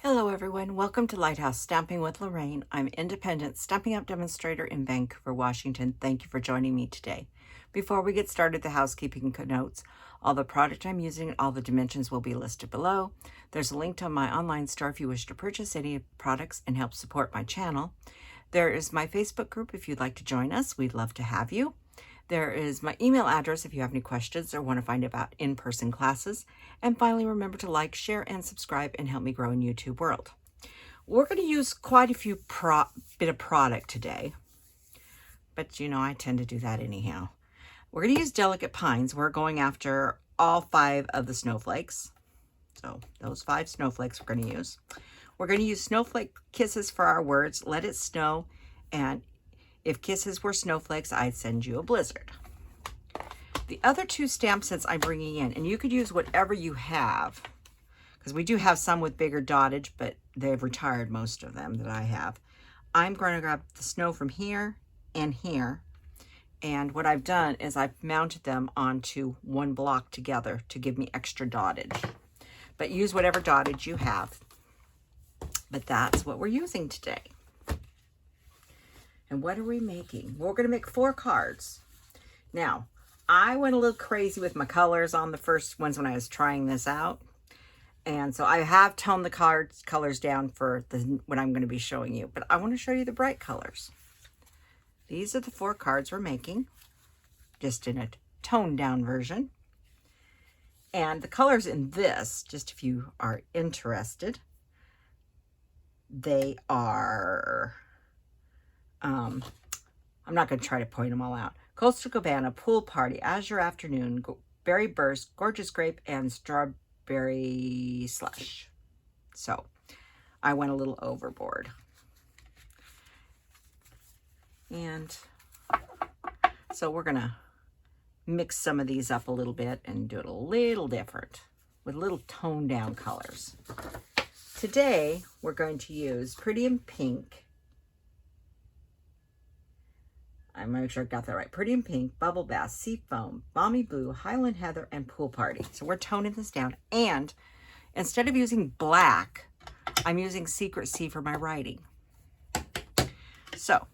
Hello everyone, welcome to Lighthouse Stamping with Lorraine. I'm independent Stampin' Up! Demonstrator in Vancouver, Washington. Thank you for joining me today. Before we get started, the housekeeping notes. All the product I'm using and all the dimensions will be listed below. There's a link to my online store if you wish to purchase any products and help support my channel. There is my Facebook group if you'd like to join us. We'd love to have you. There is my email address if you have any questions or want to find about in-person classes. And finally, remember to like, share, and subscribe and help me grow in YouTube world. We're going to use quite a few bit of product today, but you know, I tend to do that anyhow. We're going to use Delicate Pines. We're going after all 5 of the snowflakes. So those 5 snowflakes we're going to use. We're going to use Snowflake Kisses for our words, Let It Snow, and if kisses were snowflakes, I'd send you a blizzard. The other 2 stamp sets I'm bringing in, and you could use whatever you have, because we do have some with bigger dottage, but they've retired most of them that I have. I'm going to grab the snow from here and here, and what I've done is I've mounted them onto one block together to give me extra dottage. But use whatever dottage you have. But that's what we're using today. And what are we making? Well, we're going to make 4 cards. Now, I went a little crazy with my colors on the first ones when I was trying this out. And so I have toned the colors down for what I'm going to be showing you. But I want to show you the bright colors. These are the 4 cards we're making, just in a toned down version. And the colors in this, just if you are interested, they are... I'm not going to try to point them all out. Coastal Cabana, Pool Party, Azure Afternoon, Berry Burst, Gorgeous Grape, and Strawberry Slush. So I went a little overboard. And so we're going to mix some of these up a little bit and do it a little different with little toned down colors. Today we're going to use Pretty in Pink. I'm going to make sure I got that right. Pretty in Pink, Bubble Bath, Sea Foam, Balmy Blue, Highland Heather, and Pool Party. So we're toning this down. And instead of using black, I'm using Secret Sea for my writing. So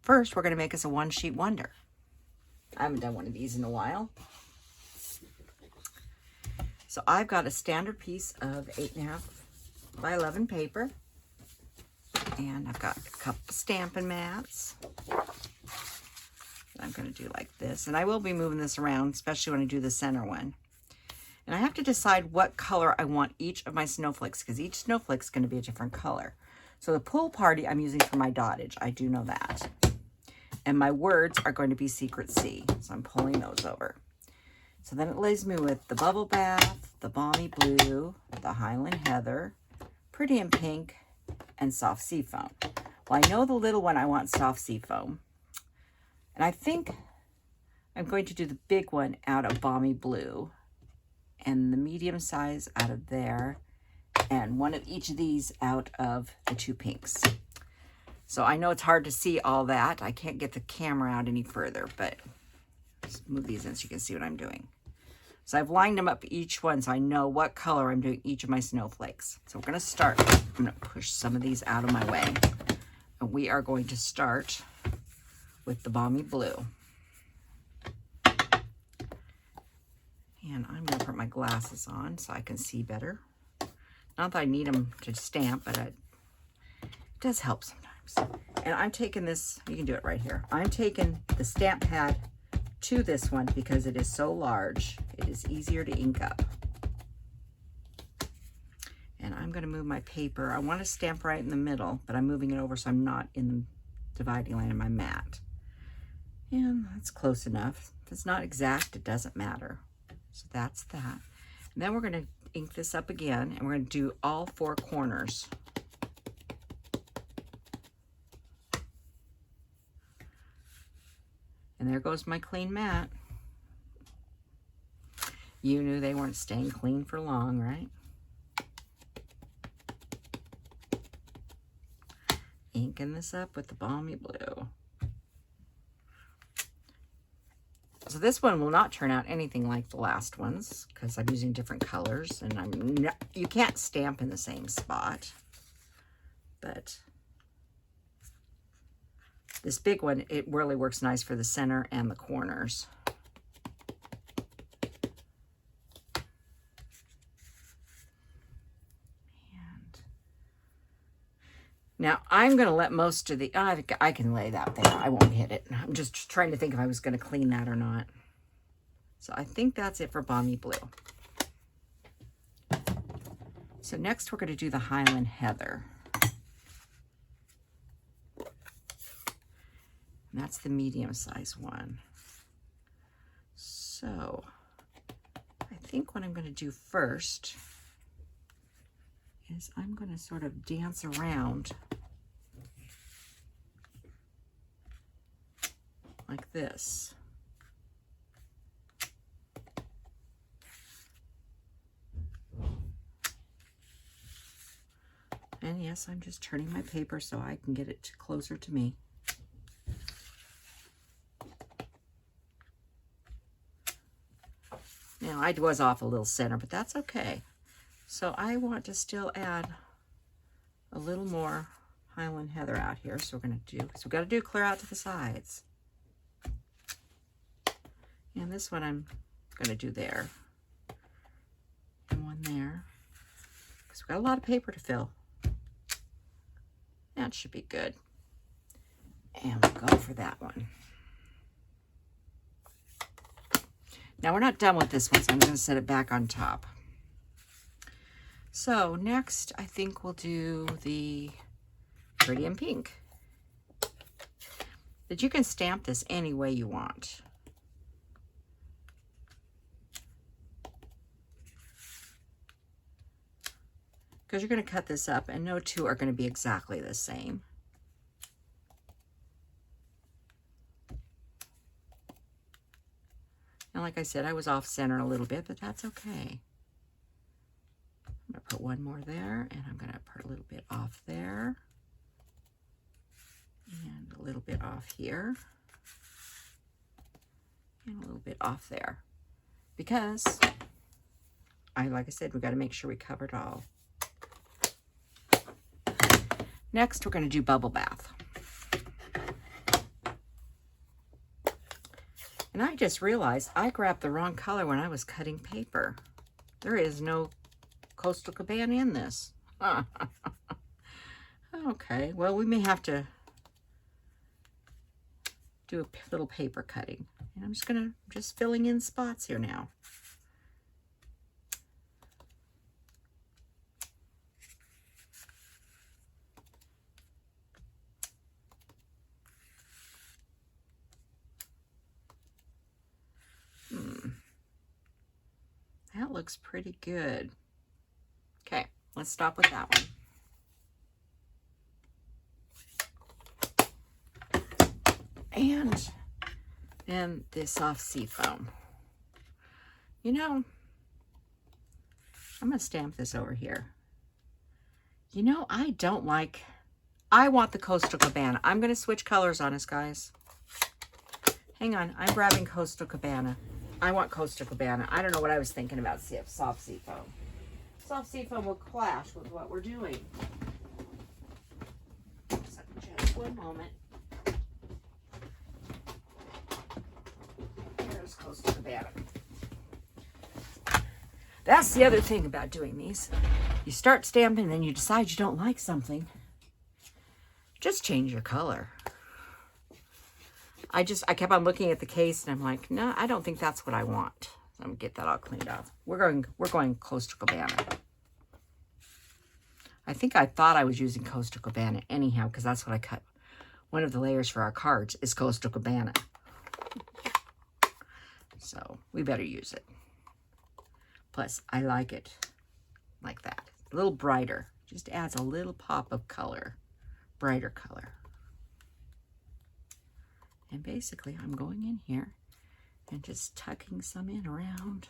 first, we're going to make us a one-sheet wonder. I haven't done one of these in a while. So I've got a standard piece of 8.5 by 11 paper. And I've got a couple Stampin' mats. I'm going to do like this. And I will be moving this around, especially when I do the center one. And I have to decide what color I want each of my snowflakes, because each snowflake is going to be a different color. So the Pool Party I'm using for my dottage. I do know that. And my words are going to be Secret Sea. So I'm pulling those over. So then it leaves me with the Bubble Bath, the Balmy Blue, the Highland Heather, Pretty in Pink, and Soft Sea Foam. Well, I know the little one I want Soft Sea Foam. And I think I'm going to do the big one out of Balmy Blue and the medium size out of there and one of each of these out of the 2 pinks. So I know it's hard to see all that. I can't get the camera out any further, but just move these in so you can see what I'm doing. So I've lined them up each one so I know what color I'm doing each of my snowflakes. So we're going to start. I'm going to push some of these out of my way. And we are going to start with the Balmy Blue. And I'm going to put my glasses on so I can see better. Not that I need them to stamp, but it does help sometimes. And I'm taking this, you can do it right here. I'm taking the stamp pad to this one because it is so large. It is easier to ink up. And I'm going to move my paper. I want to stamp right in the middle, but I'm moving it over so I'm not in the dividing line of my mat. And that's close enough. If it's not exact, it doesn't matter. So that's that. And then we're going to ink this up again, and we're going to do all 4 corners. And there goes my clean mat. You knew they weren't staying clean for long, right? Inking this up with the Balmy Blue. So this one will not turn out anything like the last ones because I'm using different colors, and you can't stamp in the same spot. But this big one, it really works nice for the center and the corners. Now, I'm going to let most of the, I can lay that there. I won't hit it. I'm just trying to think if I was going to clean that or not. So I think that's it for Balmy Blue. So next we're going to do the Highland Heather. And that's the medium size one. So I think what I'm going to do first is I'm going to sort of dance around like this. And yes, I'm just turning my paper so I can get it closer to me. Now, I was off a little center, but that's okay. So I want to still add a little more Highland Heather out here. So we're going to do, so we've got to do clear out to the sides. And this one I'm going to do there. And one there. Because we've got a lot of paper to fill. That should be good. And we'll go for that one. Now we're not done with this one, so I'm going to set it back on top. So next, I think we'll do the Pretty in Pink. But you can stamp this any way you want. Because you're going to cut this up, and no two are going to be exactly the same. And like I said, I was off center a little bit, but that's okay. I'm going to put one more there, and I'm going to put a little bit off there. And a little bit off here. And a little bit off there. Because, like I said, we've got to make sure we cover it all. Next, we're going to do Bubble Bath. And I just realized I grabbed the wrong color when I was cutting paper. There is no Coastal Cabana in this. Okay, well, we may have to do a little paper cutting. And I'm just filling in spots here now. That looks pretty good. Okay, let's stop with that one. And then this soft sea foam. You know, I'm going to stamp this over here. You know, I want the Coastal Cabana. I'm going to switch colors on us, guys. Hang on, I'm grabbing Coastal Cabana. I want Coastal Cabana. I don't know what I was thinking about soft sea foam. Soft sea foam will clash with what we're doing. So just one moment. There's Coastal Cabana. That's the other thing about doing these. You start stamping and then you decide you don't like something. Just change your color. I kept on looking at the case and I'm like, no, I don't think that's what I want. So I'm gonna get that all cleaned up. We're going Coastal Cabana. I thought I was using Coastal Cabana anyhow, because that's what I cut. One of the layers for our cards is Coastal Cabana. So we better use it. Plus, I like it like that. A little brighter. Just adds a little pop of color. Brighter color. And basically, I'm going in here and just tucking some in around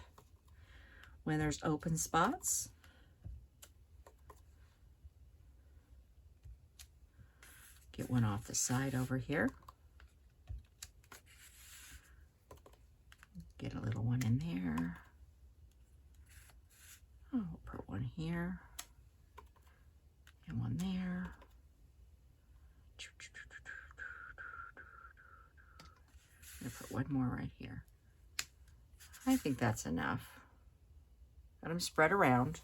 when there's open spots. Get one off the side over here. And one there. I'm gonna put one more right here. I think that's enough. Let them spread around.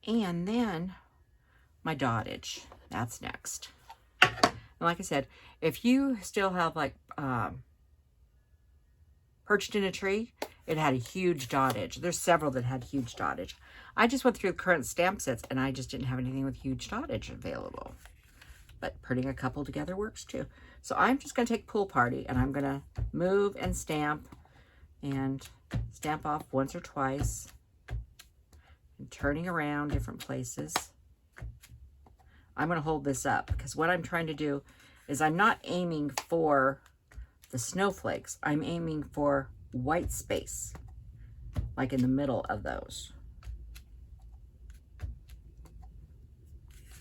And then my dottage, that's next. And like I said, if you still have like Perched in a Tree, it had a huge dottage. There's several that had huge dottage. I just went through the current stamp sets and I just didn't have anything with huge dottage available. But putting a couple together works too. So I'm just going to take Pool Party and I'm going to move and stamp off once or twice. And turning around different places. I'm going to hold this up because what I'm trying to do is I'm not aiming for the snowflakes. I'm aiming for white space, like in the middle of those.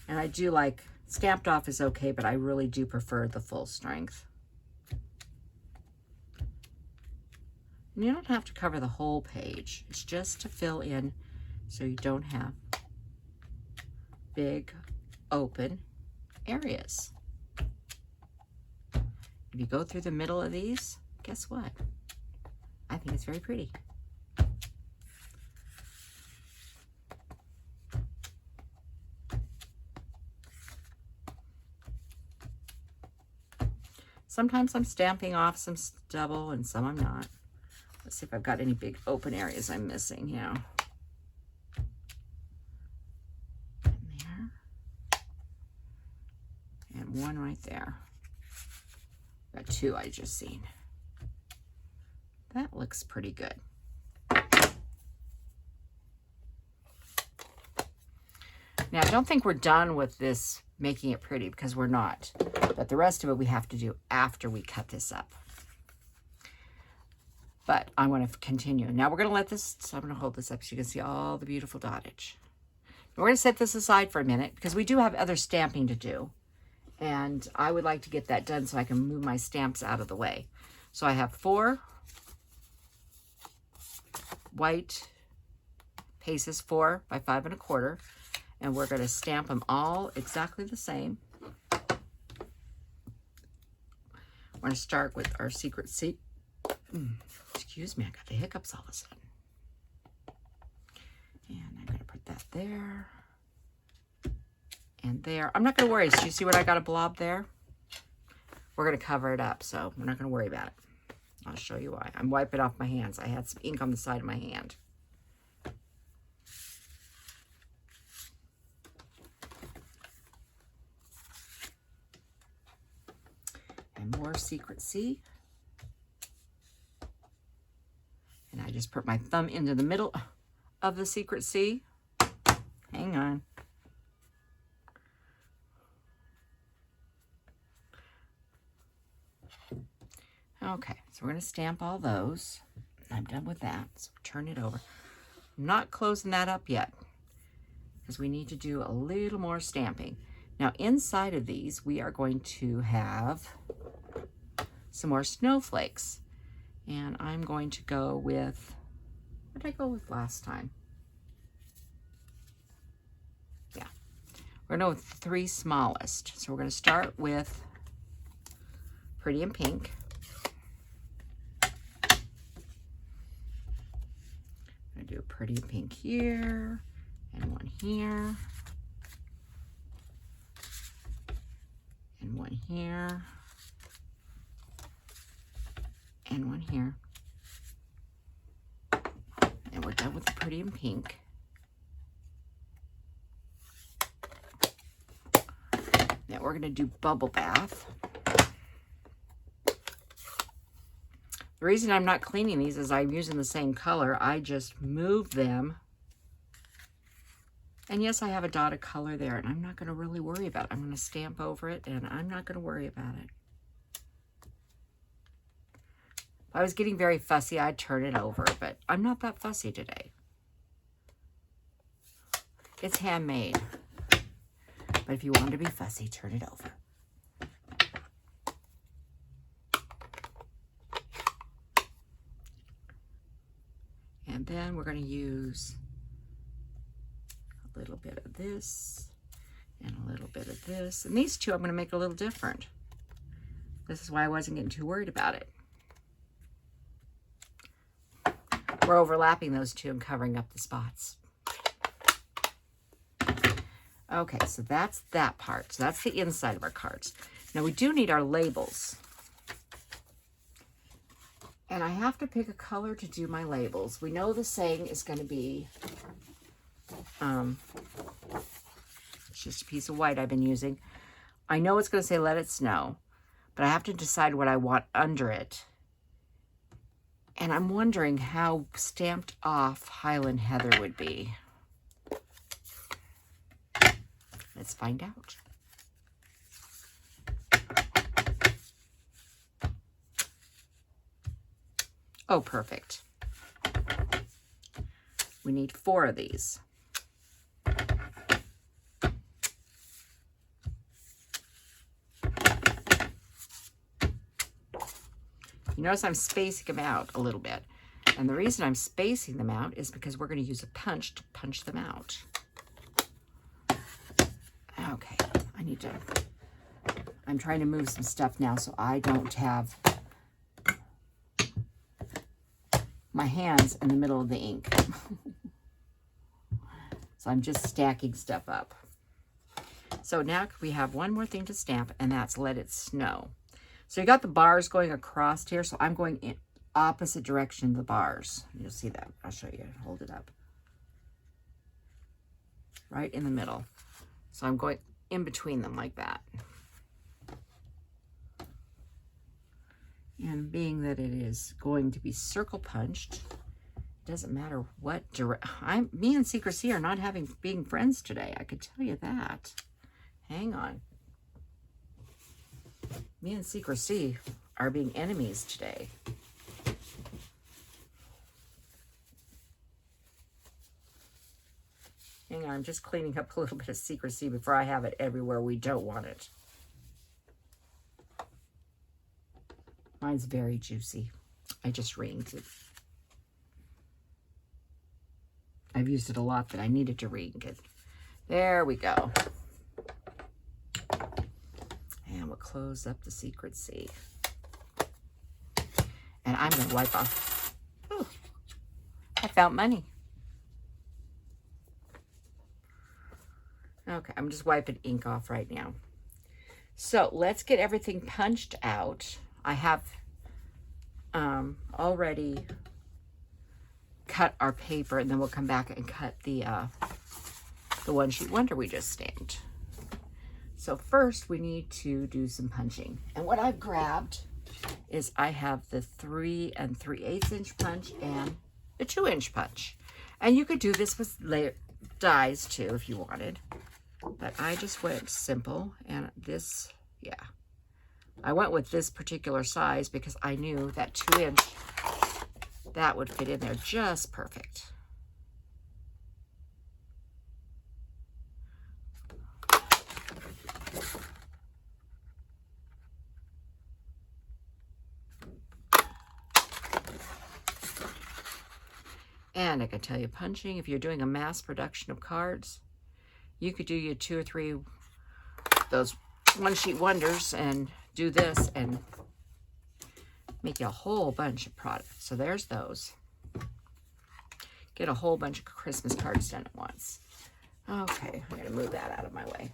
And I do like, stamped off is okay, but I really do prefer the full strength. And you don't have to cover the whole page. It's just to fill in so you don't have big open areas. If you go through the middle of these, guess what? I think it's very pretty. Sometimes I'm stamping off some stubble and some I'm not. Let's see if I've got any big open areas I'm missing here. And one right there. Got two I just seen. That looks pretty good. Now, I don't think we're done with this making it pretty because we're not. But the rest of it we have to do after we cut this up. But I want to continue. Now we're going to let this, so I'm going to hold this up so you can see all the beautiful dottage. We're going to set this aside for a minute because we do have other stamping to do. And I would like to get that done so I can move my stamps out of the way. So I have 4 white paces, 4 by 5 1/4. And we're going to stamp them all exactly the same. We're going to start with our secret seat. Excuse me, I got the hiccups all of a sudden. And I'm going to put that there. And there. I'm not going to worry. So you see what I got a blob there? We're going to cover it up, so we're not going to worry about it. I'll show you why. I'm wiping off my hands. I had some ink on the side of my hand. And more secret C. And I just put my thumb into the middle of the secret C. Hang on. Okay, so we're going to stamp all those. I'm done with that, so turn it over. I'm not closing that up yet because we need to do a little more stamping. Now, inside of these, we are going to have some more snowflakes. And I'm going to go with, what did I go with last time? Yeah, we're going to go with 3 smallest. So we're going to start with Pretty in Pink. I'm going to do a Pretty in Pink here, and one here, and one here, and one here. And we're done with the Pretty in Pink. Now we're going to do Bubble Bath. The reason I'm not cleaning these is I'm using the same color. I just move them. And yes, I have a dot of color there, and I'm not going to really worry about it. I'm going to stamp over it, and I'm not going to worry about it. If I was getting very fussy, I'd turn it over, but I'm not that fussy today. It's handmade. But if you want to be fussy, turn it over. And then we're going to use a little bit of this and a little bit of this. And these two I'm going to make a little different. This is why I wasn't getting too worried about it. We're overlapping those two and covering up the spots. Okay, so that's that part. So that's the inside of our cards. Now we do need our labels. And I have to pick a color to do my labels. We know the saying is going to be, it's just a piece of white I've been using. I know it's going to say let it snow, but I have to decide what I want under it. And I'm wondering how stamped off Highland Heather would be. Let's find out. Oh, perfect. We need 4 of these. You notice I'm spacing them out a little bit. And the reason I'm spacing them out is because we're going to use a punch to punch them out. Okay, I'm trying to move some stuff now so I don't have my hands in the middle of the ink. So I'm just stacking stuff up. So now we have one more thing to stamp, and that's let it snow. So you got the bars going across here, so I'm going in opposite direction of the bars. You'll see that. I'll show you. Hold it up. Right in the middle. So I'm going in between them like that. And being that it is going to be circle punched, it doesn't matter what direction. Me and Secrecy are not being friends today. I could tell you that. Hang on. Me and Secrecy are being enemies today. Hang on, I'm just cleaning up a little bit of Secrecy before I have it everywhere we don't want it. Mine's very juicy. I just ringed it. I've used it a lot that I needed to ring it. There we go. And we'll close up the Secrecy. And I'm going to wipe off. Ooh, I found money. Okay, I'm just wiping ink off right now. So let's get everything punched out. I have already cut our paper, and then we'll come back and cut the one sheet wonder we just stamped. So first we need to do some punching. And what I've grabbed is I have the 3 3/8 inch punch and the 2-inch punch. And you could do this with dies too if you wanted. But I just went simple, and this, yeah. I went with this particular size because I knew that 2-inch, that would fit in there just perfect. And I can tell you, punching, if you're doing a mass production of cards, you could do your 2 or 3 those one-sheet wonders and do this and make you a whole bunch of product. So there's those. Get a whole bunch of Christmas cards done at once. Okay, I'm going to move that out of my way.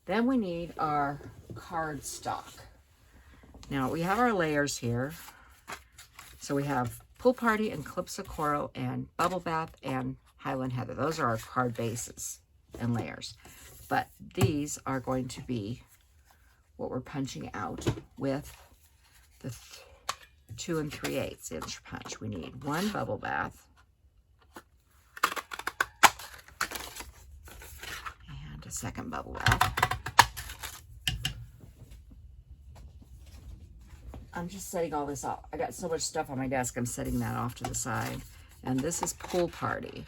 Then we need our card stock. Now we have our layers here. So we have Pool Party and Calypso Coral and Bubble Bath and Highland Heather. Those are our card bases and layers. But these are going to be what we're punching out with the 2 3/8 inch punch. We need 1 Bubble Bath and a 2nd Bubble Bath. I'm just setting all this off. I got so much stuff on my desk, I'm setting that off to the side. And this is Pool Party.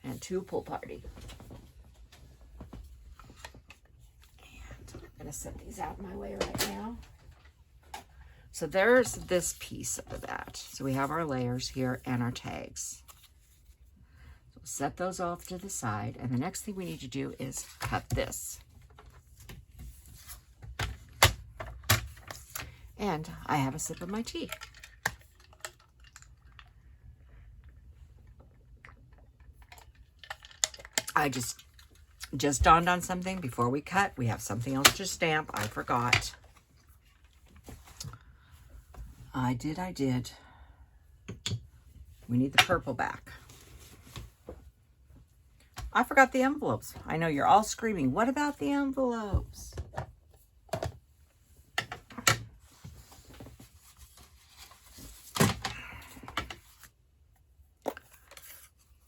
And 2 Pool Party. to set these out my way right now. So there's this piece of that. So we have our layers here and our tags. So we'll set those off to the side. And the next thing we need to do is cut this. And I have a sip of my tea. I just dawned on something before we cut. We have something else to stamp. I forgot. I did. We need the purple back. I forgot the envelopes. I know you're all screaming, what about the envelopes?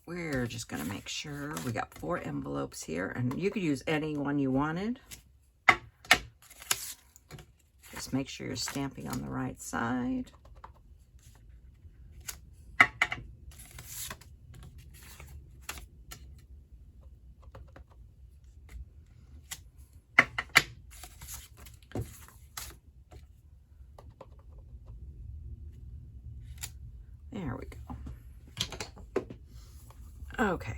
We're just going to make sure we got 4 envelopes here, and you could use any one you wanted. Just make sure you're stamping on the right side. There we go. Okay.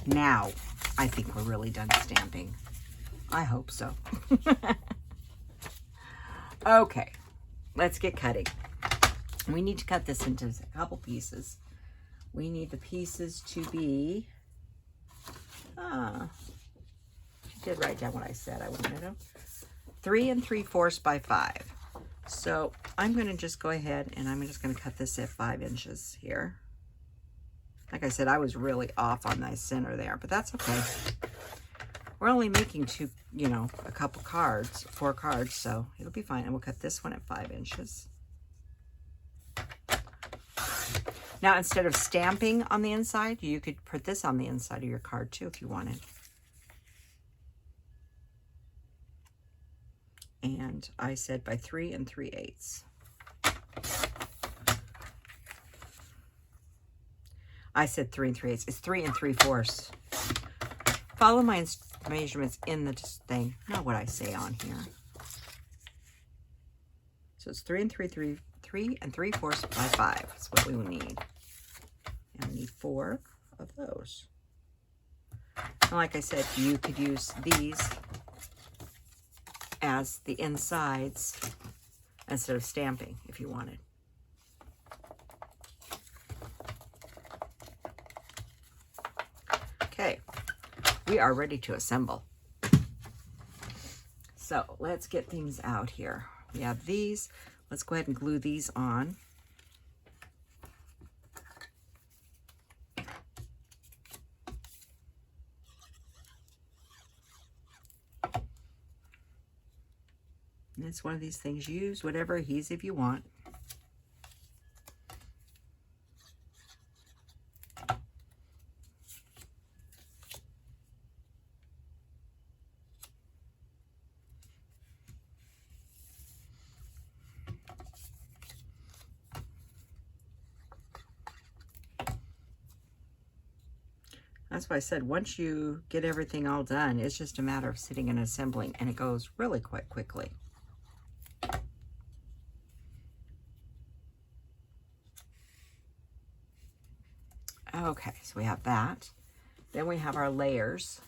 Now, I think we're really done stamping. I hope so. Okay, let's get cutting. We need to cut this into a couple pieces. We need the pieces to be, I did write down what I said I wanted them. 3 3/4 by 5. So I'm going to just go ahead and I'm just going to cut this at 5 inches here. Like I said, I was really off on the center there, but that's okay. We're only making a couple cards, 4 cards, so it'll be fine. And we'll cut this one at 5 inches. Now, instead of stamping on the inside, you could put this on the inside of your card too if you wanted. And I said by 3 3/8. I said 3 3/8. It's 3 3/4. Follow my measurements in the thing, not what I say on here. So it's 3 3/4 by 5. That's what we will need. And we need 4 of those. And like I said, you could use these as the insides instead of stamping if you wanted. Okay, we are ready to assemble. So let's get things out here. We have these. Let's go ahead and glue these on. And it's one of these things, use whatever adhesive you want. That's why I said once you get everything all done, it's just a matter of sitting and assembling, and it goes really quite quickly. Okay, so we have that. Then we have our layers.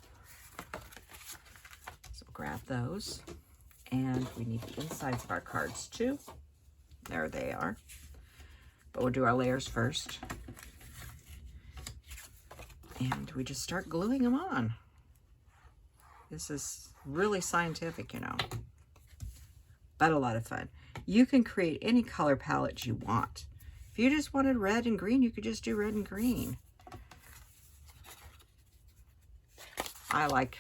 So grab those. And we need the insides of our cards too. There they are. But we'll do our layers first. And we just start gluing them on. This is really scientific, you know, but a lot of fun. You can create any color palette you want. If you just wanted red and green, you could just do red and green. I like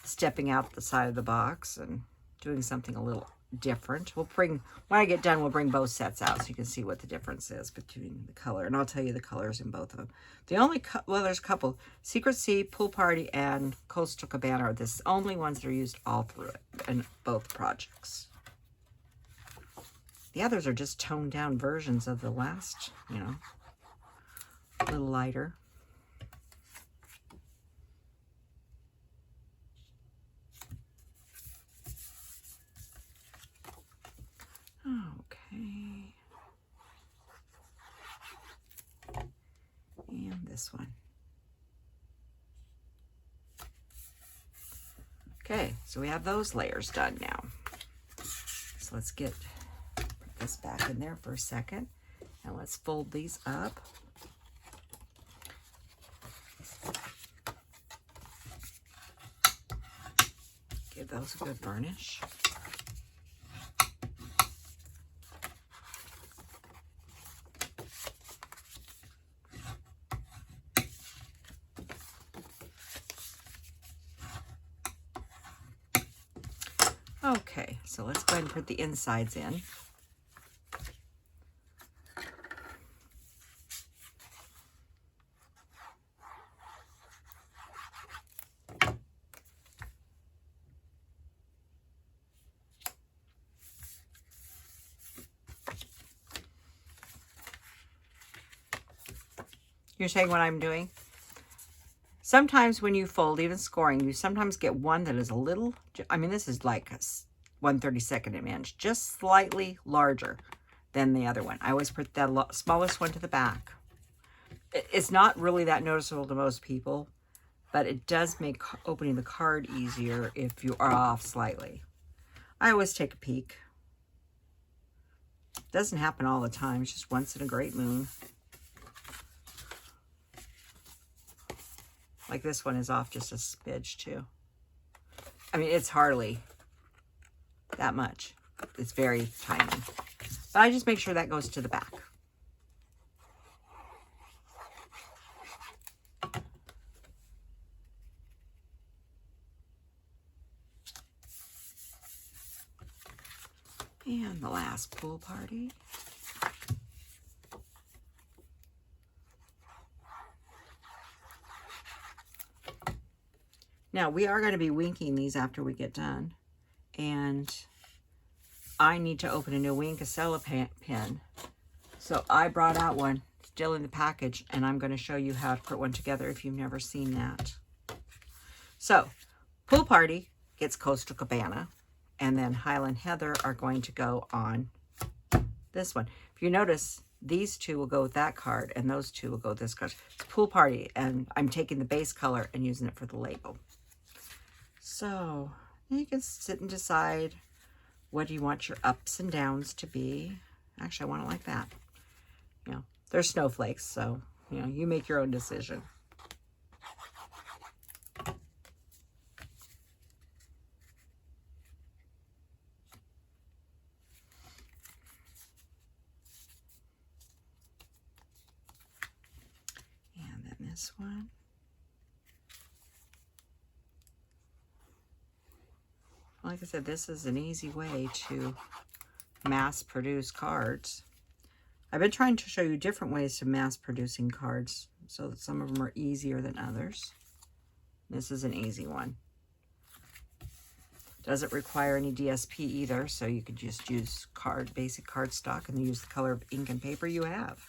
stepping out the side of the box and doing something a little different. When I get done, we'll bring both sets out so you can see what the difference is between the color. And I'll tell you the colors in both of them. The only, well, there's a couple. Secret Sea, Pool Party, and Coastal Cabana are the only ones that are used all through it in both projects. The others are just toned down versions of the last, you know, a little lighter. this one. Okay, so we have those layers done now. So let's put this back in there for a second, and let's fold these up. Give those a good burnish. Okay, so let's go ahead and put the insides in. You're saying what I'm doing? Sometimes when you fold, even scoring, you sometimes get one that is a little, I mean, this is like a 1/32 of an inch, just slightly larger than the other one. I always put that smallest one to the back. It's not really that noticeable to most people, but it does make opening the card easier if you are off slightly. I always take a peek. Doesn't happen all the time. It's just once in a great moon. Like this one is off just a smidge too. I mean, it's hardly that much. It's very tiny. But I just make sure that goes to the back. And the last pool party. Now, we are going to be winking these after we get done. And I need to open a new Wink Stella pin. So I brought out one still in the package, and I'm going to show you how to put one together if you've never seen that. So, Pool Party gets Coastal Cabana, and then Highland Heather are going to go on this one. If you notice, these two will go with that card, and those two will go with this card. It's Pool Party, and I'm taking the base color and using it for the label. So you can sit and decide what do you want your ups and downs to be. Actually, I want it like that. You know, they're snowflakes, so you know, you make your own decision. And then this one. Like I said, this is an easy way to mass produce cards. I've been trying to show you different ways to mass producing cards so that some of them are easier than others. This is an easy one. Doesn't require any DSP either, so you could just use basic cardstock and use the color of ink and paper you have.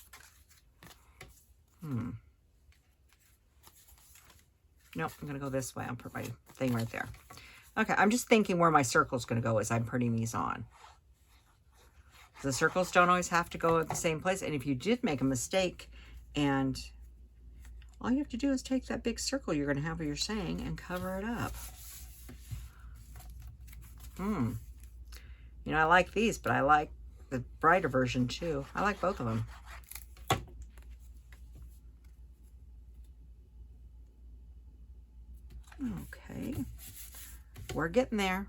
Nope, I'm gonna go this way. I'll put my thing right there. Okay, I'm just thinking where my circle's going to go as I'm putting these on. The circles don't always have to go at the same place. And if you did make a mistake, and all you have to do is take that big circle you're going to have where you're saying and cover it up. You know, I like these, but I like the brighter version too. I like both of them. Okay. We're getting there.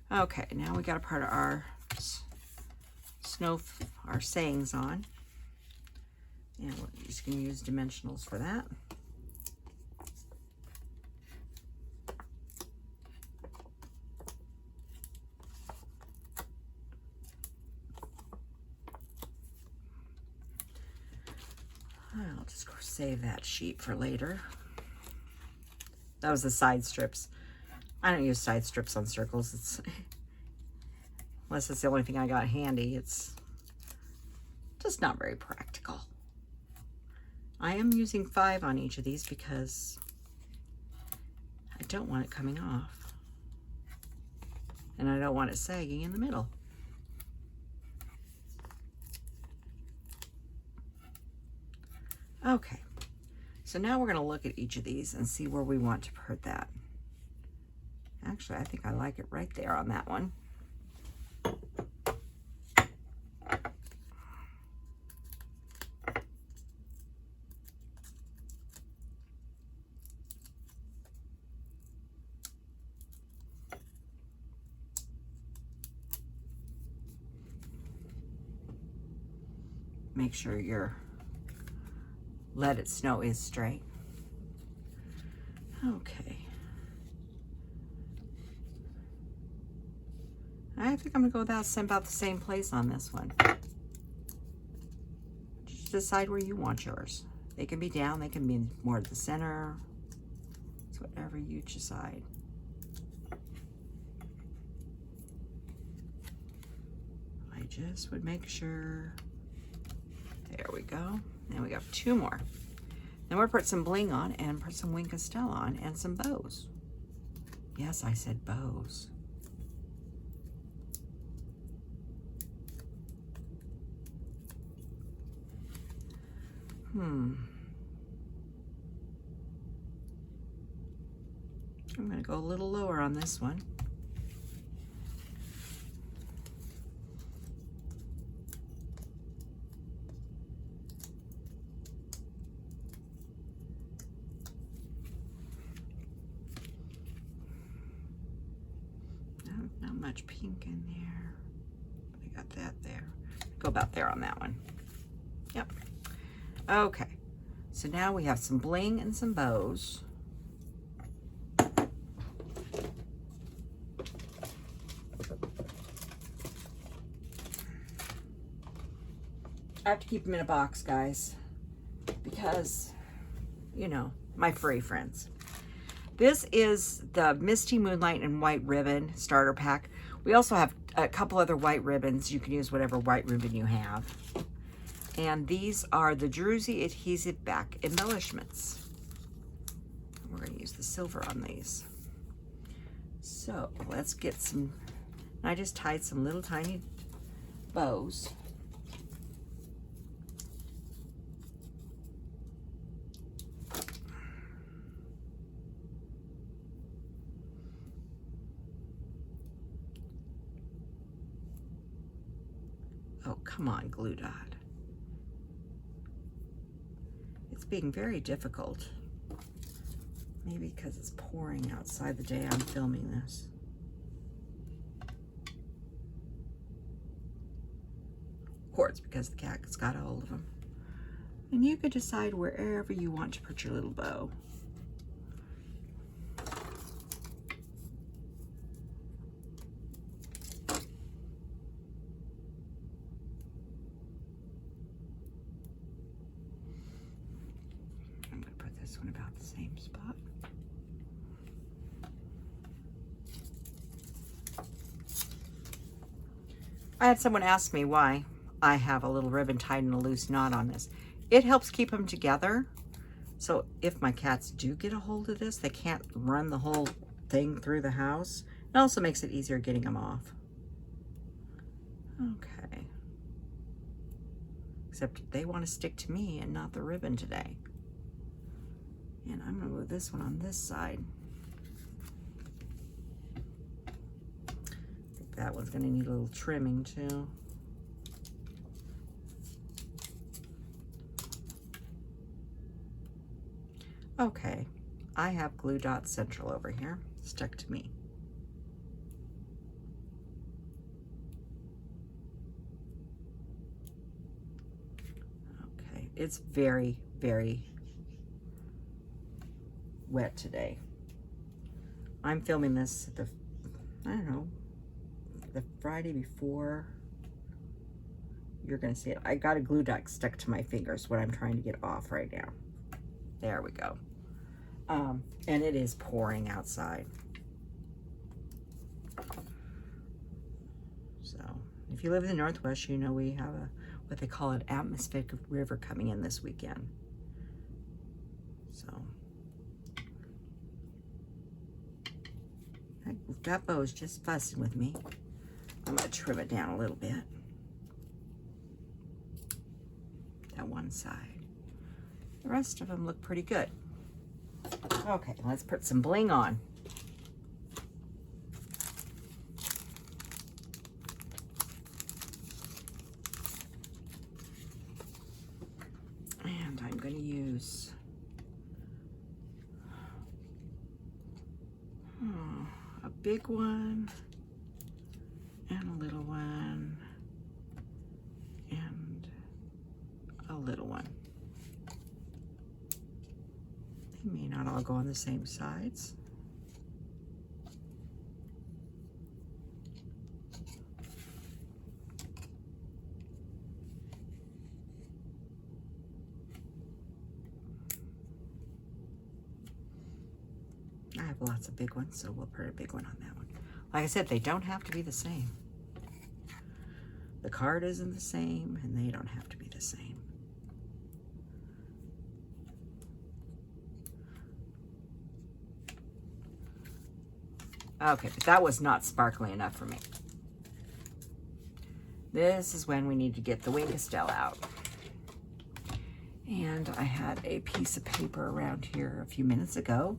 Okay, now we got a part of our sayings on. And we're just going to use dimensionals for that. I'll just go save that sheet for later. That was the side strips. I don't use side strips on circles. It's unless it's the only thing I got handy. It's just not very practical. I am using 5 on each of these because I don't want it coming off. And I don't want it sagging in the middle. Okay, so now we're going to look at each of these and see where we want to put that. Actually, I think I like it right there on that one. Make sure your Let It Snow is straight. Okay. I think I'm gonna go about the same place on this one. Just decide where you want yours. They can be down, they can be more at the center. It's whatever you decide. I just would make sure. There we go. And we got 2 more. Then we'll put some bling on and put some Wink of Stella on and some bows. Yes, I said bows. I'm going to go a little lower on this one. Not much pink in there. I got that there. Go about there on that one. Yep. Okay. So now we have some bling and some bows. I have to keep them in a box, guys, because, you know, my furry friends. This is the Misty, Moonlight, and White Ribbon starter pack. We also have a couple other white ribbons. You can use whatever white ribbon you have. And these are the Drusy Adhesive-Backed embellishments. We're going to use the silver on these. So let's get some, I just tied some little tiny bows. Oh, come on, glue dot. It's being very difficult. Maybe because it's pouring outside the day I'm filming this. Or it's because the cat's got a hold of them. And you could decide wherever you want to put your little bow. I'm going to put this one about the same spot. I had someone ask me why I have a little ribbon tied in a loose knot on this. It helps keep them together. So if my cats do get a hold of this, they can't run the whole thing through the house. It also makes it easier getting them off. Okay. Except they want to stick to me and not the ribbon today. And I'm going to move this one on this side. I think that one's going to need a little trimming too. Okay, I have glue dot central over here, stuck to me. Okay, it's very, very wet today. I'm filming this the, I don't know, the Friday before. You're gonna see it. I got a glue dot stuck to my fingers, what I'm trying to get off right now. There we go. And it is pouring outside. So if you live in the Northwest, you know we have a what they call an atmospheric river coming in this weekend. So that bow is just fussing with me. I'm gonna trim it down a little bit. That one side. The rest of them look pretty good. Okay, let's put some bling on. And I'm going to use a big one and a little one and a little one. They may not all go on the same sides. I have lots of big ones, so we'll put a big one on that one. Like I said, they don't have to be the same. The card isn't the same, and they don't have to be the same. Okay, but that was not sparkly enough for me. This is when we need to get the wing of Stella out. And I had a piece of paper around here a few minutes ago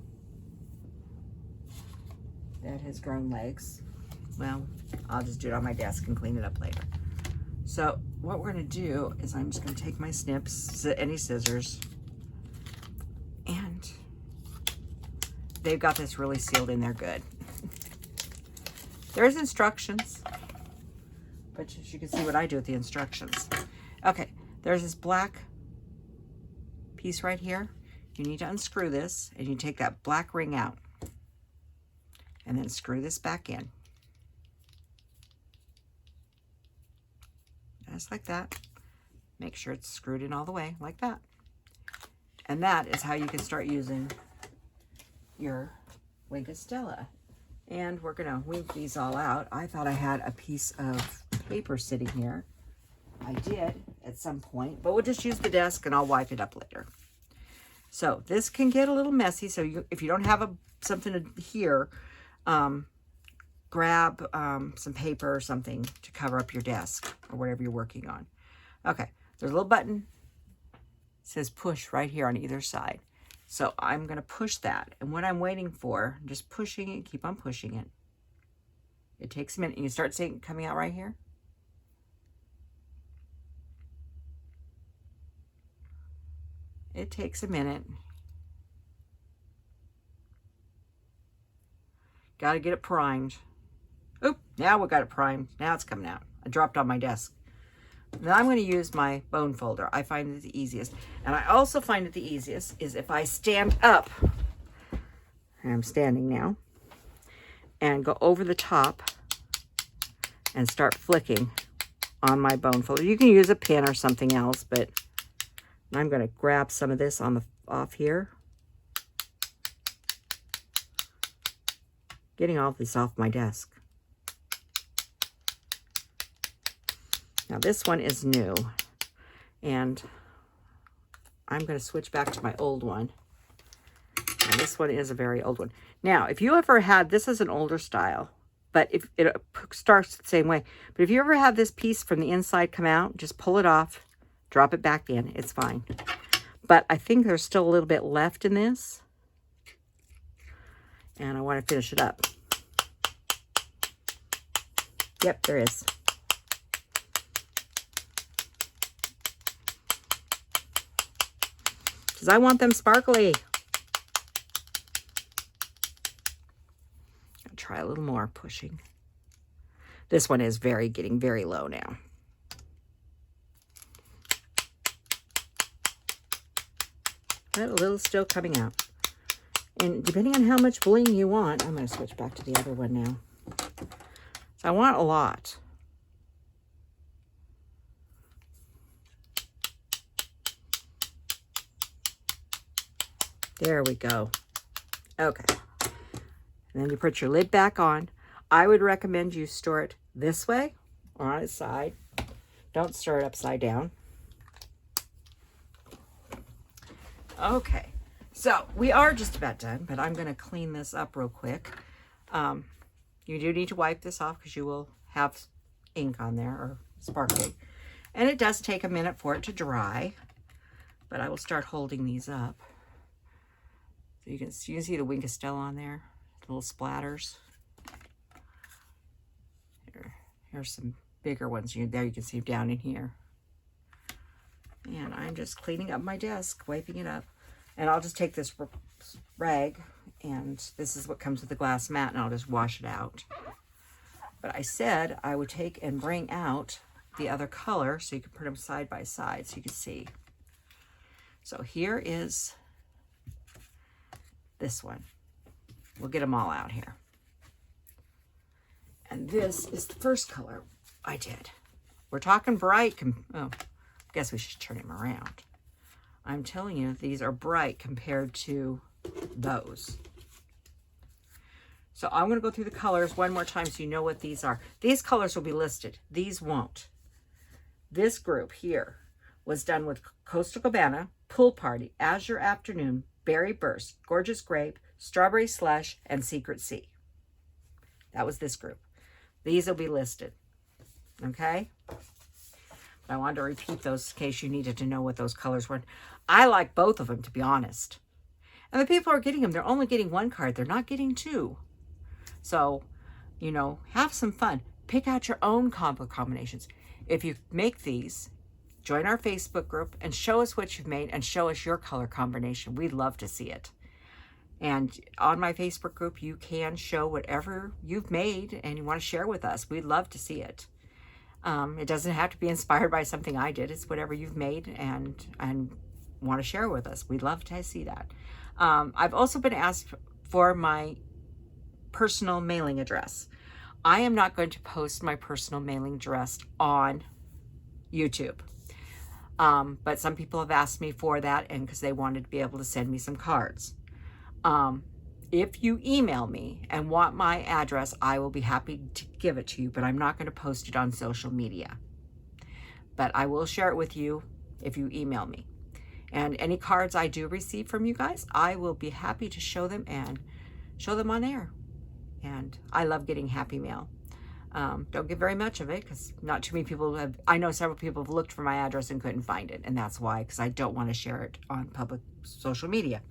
that has grown legs. Well, I'll just do it on my desk and clean it up later. So what we're going to do is I'm just going to take my snips, any scissors, and they've got this really sealed in there good. There's instructions, but you can see what I do with the instructions. Okay, there's this black piece right here. You need to unscrew this, and you take that black ring out, and then screw this back in. Just like that. Make sure it's screwed in all the way, like that. And that is how you can start using your wing of Stella. And we're gonna wink these all out. I thought I had a piece of paper sitting here. I did at some point, but we'll just use the desk and I'll wipe it up later. So this can get a little messy. So if you don't have something here, grab some paper or something to cover up your desk or whatever you're working on. Okay, there's a little button. It says push right here on either side. So I'm going to push that. And what I'm waiting for, just pushing it, keep on pushing it. It takes a minute. You start seeing it coming out right here. It takes a minute. Got to get it primed. Oop, now we got it primed. Now it's coming out. I dropped on my desk. Now I'm going to use my bone folder. I find it the easiest. And I also find it the easiest is if I stand up, and I'm standing now, and go over the top and start flicking on my bone folder. You can use a pin or something else, but I'm going to grab some of this on the off here. Getting all this off my desk. Now this one is new, and I'm going to switch back to my old one. And this one is a very old one. Now, if you ever had, this is an older style, but if it starts the same way. But if you ever have this piece from the inside come out, just pull it off, drop it back in. It's fine. But I think there's still a little bit left in this, and I want to finish it up. Yep, there is. Because I want them sparkly. I'll try a little more pushing. This one is getting very low now. But a little still coming out. And depending on how much bling you want, I'm going to switch back to the other one now. So I want a lot. There we go. Okay. And then you put your lid back on. I would recommend you store it this way or on its side. Don't stir it upside down. Okay. So we are just about done, but I'm going to clean this up real quick. You do need to wipe this off because you will have ink on there or sparkling. And it does take a minute for it to dry. but I will start holding these up. So you can see the wink of Stella on there, little splatters. Here's some bigger ones. There you can see down in here. And I'm just cleaning up my desk, wiping it up. And I'll just take this rag, and this is what comes with the glass mat, and I'll just wash it out. But I said I would take and bring out the other color so you can put them side by side so you can see. So here is this one. We'll get them all out here. And this is the first color I did. We're talking bright. Oh, I guess we should turn him around. I'm telling you, these are bright compared to those. So I'm going to go through the colors one more time so you know what these are. These colors will be listed. These won't. This group here was done with Coastal Cabana, Pool Party, Azure Afternoon, Berry Burst, Gorgeous Grape, Strawberry Slush, and Secret Sea. That was this group. These will be listed. Okay? I wanted to repeat those in case you needed to know what those colors were. I like both of them, to be honest. And the people who are getting them, they're only getting one card. They're not getting two. So, you know, have some fun. Pick out your own combo combinations. If you make these, join our Facebook group and show us what you've made and show us your color combination. We'd love to see it. And on my Facebook group, you can show whatever you've made and you want to share with us. We'd love to see it. It doesn't have to be inspired by something I did. It's whatever you've made and want to share with us. We'd love to see that. I've also been asked for my personal mailing address. I am not going to post my personal mailing address on YouTube. But some people have asked me for that, and because they wanted to be able to send me some cards. If you email me and want my address, I will be happy to give it to you, but I'm not going to post it on social media. But I will share it with you if you email me. And any cards I do receive from you guys, I will be happy to show them and show them on air. And I love getting happy mail. Don't get very much of it because not too many people have, I know several people have looked for my address and couldn't find it. And that's why, because I don't want to share it on public social media.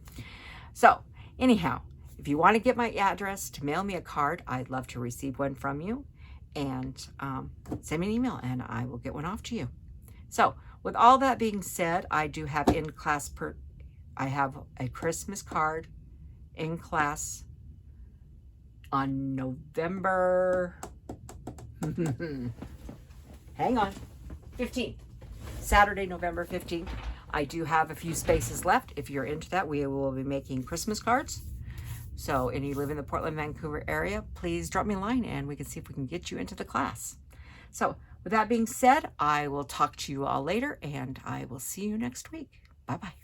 So anyhow, if you want to get my address to mail me a card, I'd love to receive one from you. And send me an email and I will get one off to you. So with all that being said, I do have I have a Christmas card in class on November, hang on, 15th, Saturday, November 15th. I do have a few spaces left. If you're into that, we will be making Christmas cards. So, and you live in the Portland, Vancouver area, please drop me a line and we can see if we can get you into the class. So, with that being said, I will talk to you all later and I will see you next week. Bye-bye.